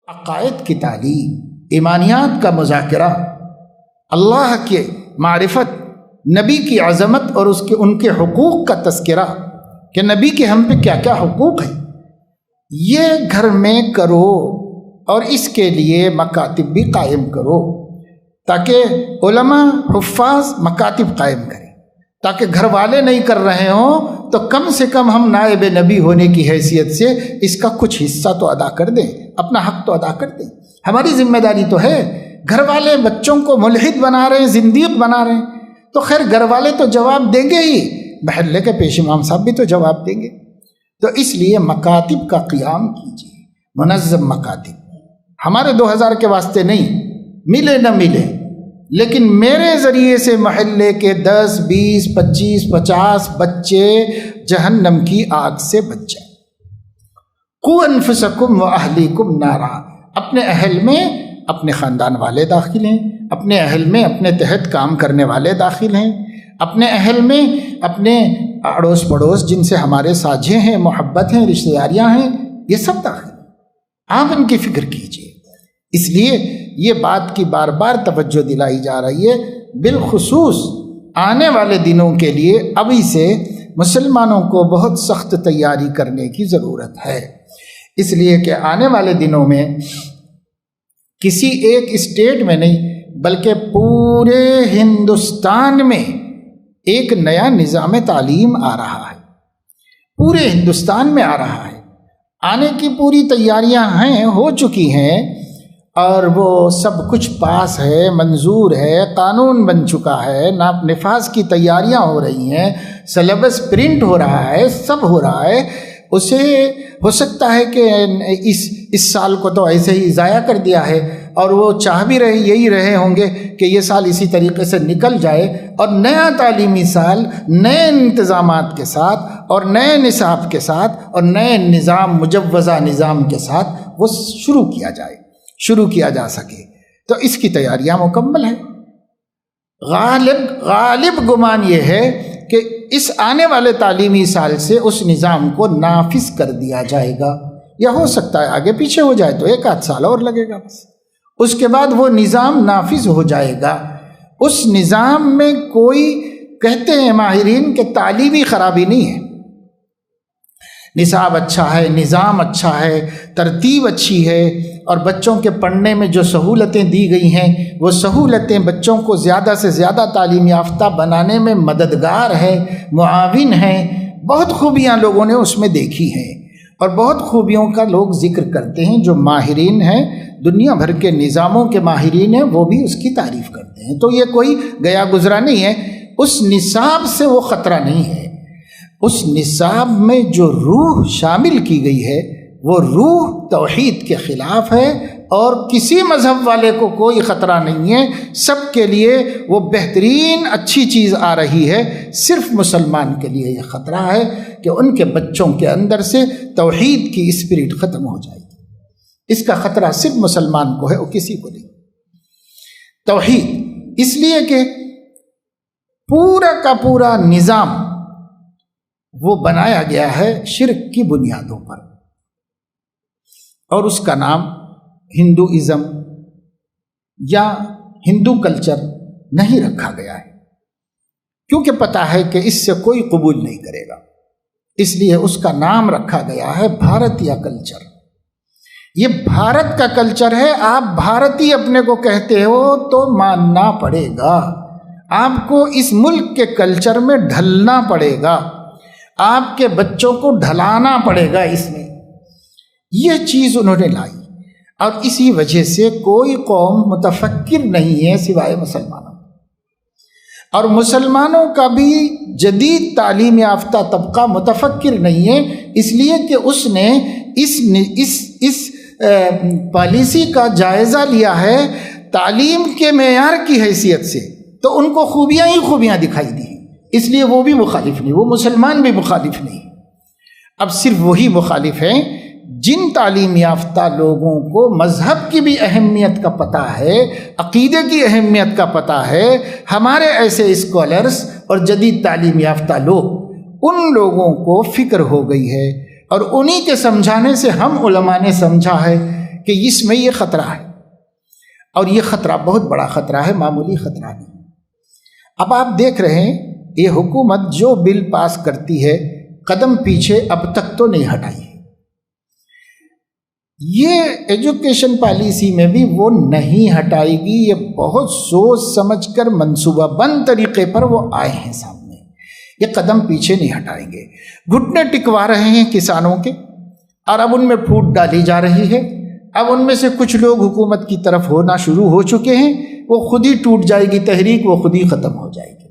عقائد کی تعلیم، ایمانیات کا مذاکرہ، اللہ کے معرفت، نبی کی عظمت اور ان کے حقوق کا تذکرہ کہ نبی کے ہم پہ کیا کیا حقوق ہیں، یہ گھر میں کرو اور اس کے لیے مکاتب بھی قائم کرو تاکہ علماء حفاظ مکاتب قائم کریں، تاکہ گھر والے نہیں کر رہے ہوں تو کم سے کم ہم نائب نبی ہونے کی حیثیت سے اس کا کچھ حصہ تو ادا کر دیں، اپنا حق تو ادا کر دیں۔ ہماری ذمہ داری تو ہے۔ گھر والے بچوں کو ملحد بنا رہے ہیں، زندیق بنا رہے ہیں، تو خیر گھر والے تو جواب دیں گے ہی، محلے کے پیش امام صاحب بھی تو جواب دیں گے۔ تو اس لیے مکاتب کا قیام کیجیے، منظم مکاتب۔ ہمارے 2000 کے واسطے نہیں، ملے نہ ملے، لیکن میرے ذریعے سے محلے کے 10 20 25 50 بچے جہنم کی آگ سے بچ جائیں۔ قوا انفسکم واہلیکم نارا، اپنے اہل میں اپنے خاندان والے داخل ہیں، اپنے اہل میں اپنے تحت کام کرنے والے داخل ہیں، اپنے اہل میں اپنے اڑوس پڑوس جن سے ہمارے ساجھے ہیں، محبت ہیں، رشتہ داریاں ہیں، یہ سب داخل ہیں۔ آپ ان کی فکر کیجیے۔ اس لیے یہ بات کی بار بار توجہ دلائی جا رہی ہے، بالخصوص آنے والے دنوں کے لیے ابھی سے مسلمانوں کو بہت سخت تیاری کرنے کی ضرورت ہے، اس لیے کہ آنے والے دنوں میں کسی ایک اسٹیٹ میں نہیں بلکہ پورے ہندوستان میں ایک نیا نظام تعلیم آ رہا ہے، پورے ہندوستان میں آ رہا ہے۔ آنے کی پوری تیاریاں ہیں، ہو چکی ہیں، اور وہ سب کچھ پاس ہے، منظور ہے، قانون بن چکا ہے، نفاذ کی تیاریاں ہو رہی ہیں، سلیبس پرنٹ ہو رہا ہے، سب ہو رہا ہے۔ اسے ہو سکتا ہے کہ اس سال کو تو ایسے ہی ضائع کر دیا ہے، اور وہ چاہ بھی یہی رہے ہوں گے کہ یہ سال اسی طریقے سے نکل جائے، اور نیا تعلیمی سال نئے انتظامات کے ساتھ اور نئے نصاب کے ساتھ اور نئے نظام، مجوزہ نظام کے ساتھ وہ شروع کیا جا سکے۔ تو اس کی تیاریاں مکمل ہیں۔ غالب گمان یہ ہے کہ اس آنے والے تعلیمی سال سے اس نظام کو نافذ کر دیا جائے گا، یا ہو سکتا ہے آگے پیچھے ہو جائے تو 1 آدھ سال اور لگے گا، بس اس کے بعد وہ نظام نافذ ہو جائے گا۔ اس نظام میں کوئی، کہتے ہیں ماہرین کہ تعلیمی خرابی نہیں ہے، نصاب اچھا ہے، نظام اچھا ہے، ترتیب اچھی ہے، اور بچوں کے پڑھنے میں جو سہولتیں دی گئی ہیں وہ سہولتیں بچوں کو زیادہ سے زیادہ تعلیم یافتہ بنانے میں مددگار ہے، معاون ہیں۔ بہت خوبیاں لوگوں نے اس میں دیکھی ہیں، اور بہت خوبیوں کا لوگ ذکر کرتے ہیں۔ جو ماہرین ہیں، دنیا بھر کے نظاموں کے ماہرین ہیں، وہ بھی اس کی تعریف کرتے ہیں۔ تو یہ کوئی گیا گزرا نہیں ہے، اس نصاب سے وہ خطرہ نہیں ہے۔ اس نصاب میں جو روح شامل کی گئی ہے وہ روح توحید کے خلاف ہے، اور کسی مذہب والے کو کوئی خطرہ نہیں ہے، سب کے لیے وہ بہترین اچھی چیز آ رہی ہے۔ صرف مسلمان کے لیے یہ خطرہ ہے کہ ان کے بچوں کے اندر سے توحید کی اسپرٹ ختم ہو جائے گی۔ اس کا خطرہ صرف مسلمان کو ہے، وہ کسی کو نہیں۔ توحید، اس لیے کہ پورا کا پورا نظام وہ بنایا گیا ہے شرک کی بنیادوں پر، اور اس کا نام ہندوازم یا ہندو کلچر نہیں رکھا گیا ہے، کیونکہ پتہ ہے کہ اس سے کوئی قبول نہیں کرے گا، اس لیے اس کا نام رکھا گیا ہے بھارتیہ کلچر۔ یہ بھارت کا کلچر ہے، آپ بھارتی اپنے کو کہتے ہو تو ماننا پڑے گا، آپ کو اس ملک کے کلچر میں ڈھلنا پڑے گا، آپ کے بچوں کو ڈھلانا پڑے گا اس میں۔ یہ چیز انہوں نے لائی، اور اسی وجہ سے کوئی قوم متفکر نہیں ہے سوائے مسلمانوں، اور مسلمانوں کا بھی جدید تعلیم یافتہ طبقہ متفکر نہیں ہے، اس لیے کہ اس نے اس پالیسی کا جائزہ لیا ہے تعلیم کے معیار کی حیثیت سے، تو ان کو خوبیاں ہی خوبیاں دکھائی دی، اس لیے وہ بھی مخالف نہیں، وہ مسلمان بھی مخالف نہیں۔ اب صرف وہی مخالف ہیں جن تعلیم یافتہ لوگوں کو مذہب کی بھی اہمیت کا پتہ ہے، عقیدے کی اہمیت کا پتہ ہے۔ ہمارے ایسے اسکالرز اور جدید تعلیم یافتہ لوگ، ان لوگوں کو فکر ہو گئی ہے، اور انہی کے سمجھانے سے ہم علماء نے سمجھا ہے کہ اس میں یہ خطرہ ہے، اور یہ خطرہ بہت بڑا خطرہ ہے، معمولی خطرہ نہیں۔ اب آپ دیکھ رہے ہیں یہ حکومت جو بل پاس کرتی ہے قدم پیچھے اب تک تو نہیں ہٹائی ہے۔ یہ ایجوکیشن پالیسی میں بھی وہ نہیں ہٹائے گی، یہ بہت سوچ سمجھ کر منصوبہ بند طریقے پر وہ آئے ہیں سامنے، یہ قدم پیچھے نہیں ہٹائیں گے۔ گھٹنے ٹکوا رہے ہیں کسانوں کے، اور اب ان میں پھوٹ ڈالی جا رہی ہے۔ اب ان میں سے کچھ لوگ حکومت کی طرف ہونا شروع ہو چکے ہیں، وہ خود ہی ٹوٹ جائے گی تحریک، وہ خود ہی ختم ہو جائے گی۔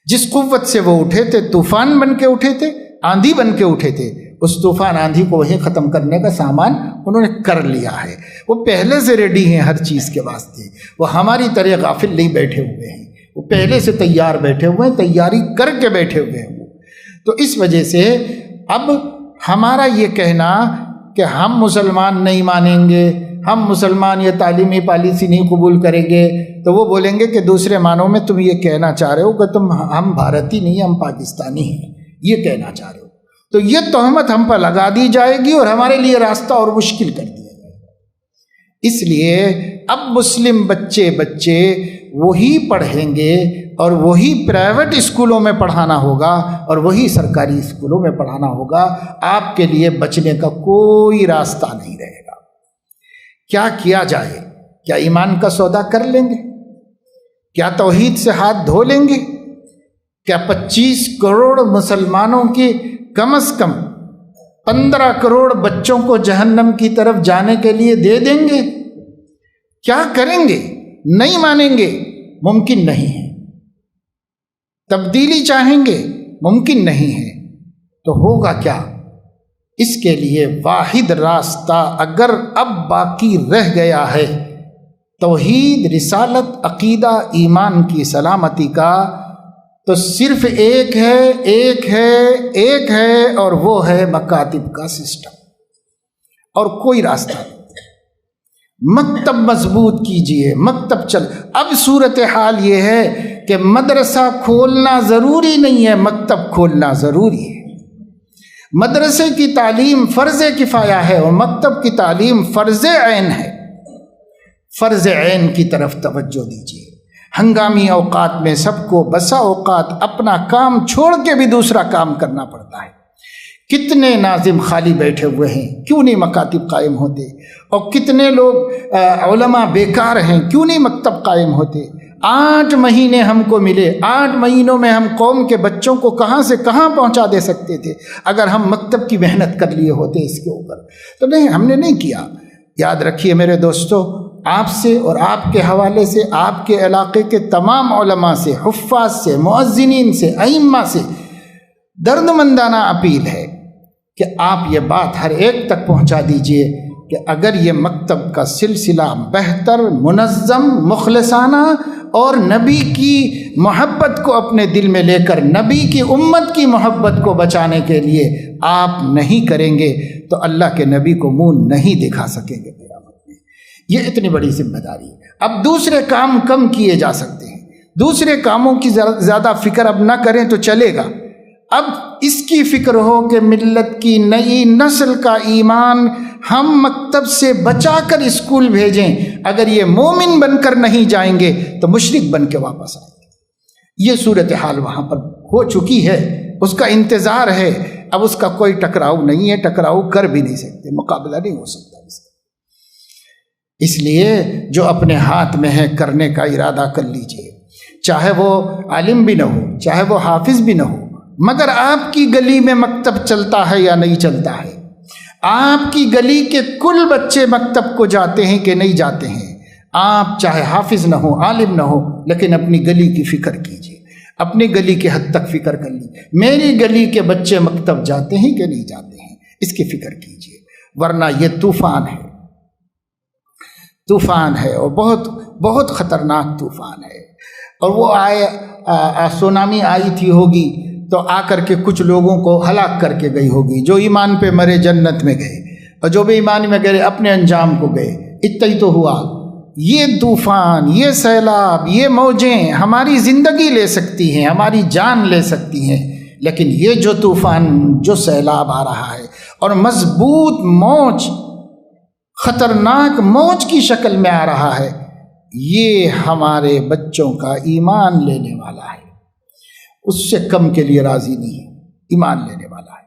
جس قوت سے وہ اٹھے تھے، طوفان بن کے اٹھے تھے، آندھی بن کے اٹھے تھے، اس طوفان آندھی کو وہی ختم کرنے کا سامان انہوں نے کر لیا ہے۔ وہ پہلے سے ریڈی ہیں ہر چیز کے واسطے، وہ ہماری طرح غافل نہیں بیٹھے ہوئے ہیں، وہ پہلے سے تیار بیٹھے ہوئے ہیں، تیاری کر کے بیٹھے ہوئے ہیں وہ۔ تو اس وجہ سے اب ہمارا یہ کہنا کہ ہم مسلمان نہیں مانیں گے، ہم مسلمان یہ تعلیمی پالیسی نہیں قبول کریں گے، تو وہ بولیں گے کہ دوسرے معنوں میں تم یہ کہنا چاہ رہے ہو کہ ہم بھارتی نہیں، ہم پاکستانی ہیں، یہ کہنا چاہ رہے ہو۔ تو یہ تہمت ہم پر لگا دی جائے گی اور ہمارے لیے راستہ اور مشکل کر دیا جائے گا۔ اس لیے اب مسلم بچے وہی پڑھیں گے، اور وہی پرائیویٹ اسکولوں میں پڑھانا ہوگا اور وہی سرکاری اسکولوں میں پڑھانا ہوگا۔ آپ کے لیے بچنے کا کوئی راستہ نہیں رہے گا۔ کیا کیا جائے؟ کیا ایمان کا سودا کر لیں گے؟ کیا توحید سے ہاتھ دھو لیں گے؟ کیا 25 کروڑ مسلمانوں کی کم از کم 15 کروڑ بچوں کو جہنم کی طرف جانے کے لیے دے دیں گے؟ کیا کریں گے؟ نہیں مانیں گے، ممکن نہیں ہے۔ تبدیلی چاہیں گے، ممکن نہیں ہے۔ تو ہوگا کیا؟ اس کے لیے واحد راستہ اگر اب باقی رہ گیا ہے توحید، رسالت، عقیدہ، ایمان کی سلامتی کا، تو صرف ایک ہے اور وہ ہے مکاتب کا سسٹم، اور کوئی راستہ نہیں۔ مکتب مضبوط کیجئے، مکتب چل۔ اب صورتحال یہ ہے کہ مدرسہ کھولنا ضروری نہیں ہے، مکتب کھولنا ضروری ہے۔ مدرسے کی تعلیم فرض کفایہ ہے اور مکتب کی تعلیم فرض عین ہے۔ فرض عین کی طرف توجہ دیجیے۔ ہنگامی اوقات میں سب کو بسا اوقات اپنا کام چھوڑ کے بھی دوسرا کام کرنا پڑتا ہے۔ کتنے ناظم خالی بیٹھے ہوئے ہیں، کیوں نہیں مکاتب قائم ہوتے؟ اور کتنے لوگ علماء بیکار ہیں، کیوں نہیں مکتب قائم ہوتے؟ 8 مہینے ہم کو ملے، 8 مہینوں میں ہم قوم کے بچوں کو کہاں سے کہاں پہنچا دے سکتے تھے اگر ہم مکتب کی محنت کر لیے ہوتے اس کے اوپر۔ تو نہیں، ہم نے نہیں کیا۔ یاد رکھیے میرے دوستو، آپ سے اور آپ کے حوالے سے، آپ کے علاقے کے تمام علماء سے، حفاظ سے، مؤذنین سے، ائمہ سے درد مندانہ اپیل ہے کہ آپ یہ بات ہر ایک تک پہنچا دیجئے کہ اگر یہ مکتب کا سلسلہ بہتر، منظم، مخلصانہ اور نبی کی محبت کو اپنے دل میں لے کر نبی کی امت کی محبت کو بچانے کے لیے آپ نہیں کریں گے تو اللہ کے نبی کو منہ نہیں دکھا سکیں گے قیامت میں۔ یہ اتنی بڑی ذمہ داری ہے۔ اب دوسرے کام کم کیے جا سکتے ہیں، دوسرے کاموں کی زیادہ فکر اب نہ کریں تو چلے گا۔ اب اس کی فکر ہو کہ ملت کی نئی نسل کا ایمان ہم مکتب سے بچا کر اسکول بھیجیں۔ اگر یہ مومن بن کر نہیں جائیں گے تو مشرک بن کے واپس آئیں گے۔ یہ صورتحال وہاں پر ہو چکی ہے، اس کا انتظار ہے۔ اب اس کا کوئی ٹکراؤ نہیں ہے، ٹکراؤ کر بھی نہیں سکتے، مقابلہ نہیں ہو سکتا اس کا۔ اس لیے جو اپنے ہاتھ میں ہے کرنے کا ارادہ کر لیجئے، چاہے وہ عالم بھی نہ ہو، چاہے وہ حافظ بھی نہ ہو، مگر آپ کی گلی میں مکتب چلتا ہے یا نہیں چلتا ہے؟ آپ کی گلی کے کل بچے مکتب کو جاتے ہیں کہ نہیں جاتے ہیں؟ آپ چاہے حافظ نہ ہو، عالم نہ ہو، لیکن اپنی گلی کی فکر کیجیے، اپنی گلی کے حد تک فکر کر لیجیے، میری گلی کے بچے مکتب جاتے ہیں کہ نہیں جاتے ہیں، اس کی فکر کیجیے، ورنہ یہ طوفان ہے، طوفان ہے، اور بہت بہت خطرناک طوفان ہے۔ اور وہ سونامی آئی تھی ہوگی تو آ کر کے کچھ لوگوں کو ہلاک کر کے گئی ہوگی، جو ایمان پہ مرے جنت میں گئے، اور جو بے ایمان میں گئے اپنے انجام کو گئے۔ اتنا ہی تو ہوا۔ یہ طوفان، یہ سیلاب، یہ موجیں ہماری زندگی لے سکتی ہیں، ہماری جان لے سکتی ہیں، لیکن یہ جو طوفان، جو سیلاب آ رہا ہے اور مضبوط موج خطرناک موج کی شکل میں آ رہا ہے، یہ ہمارے بچوں کا ایمان لینے والا ہے، اس سے کم کے لیے راضی نہیں ہے، ایمان لینے والا ہے۔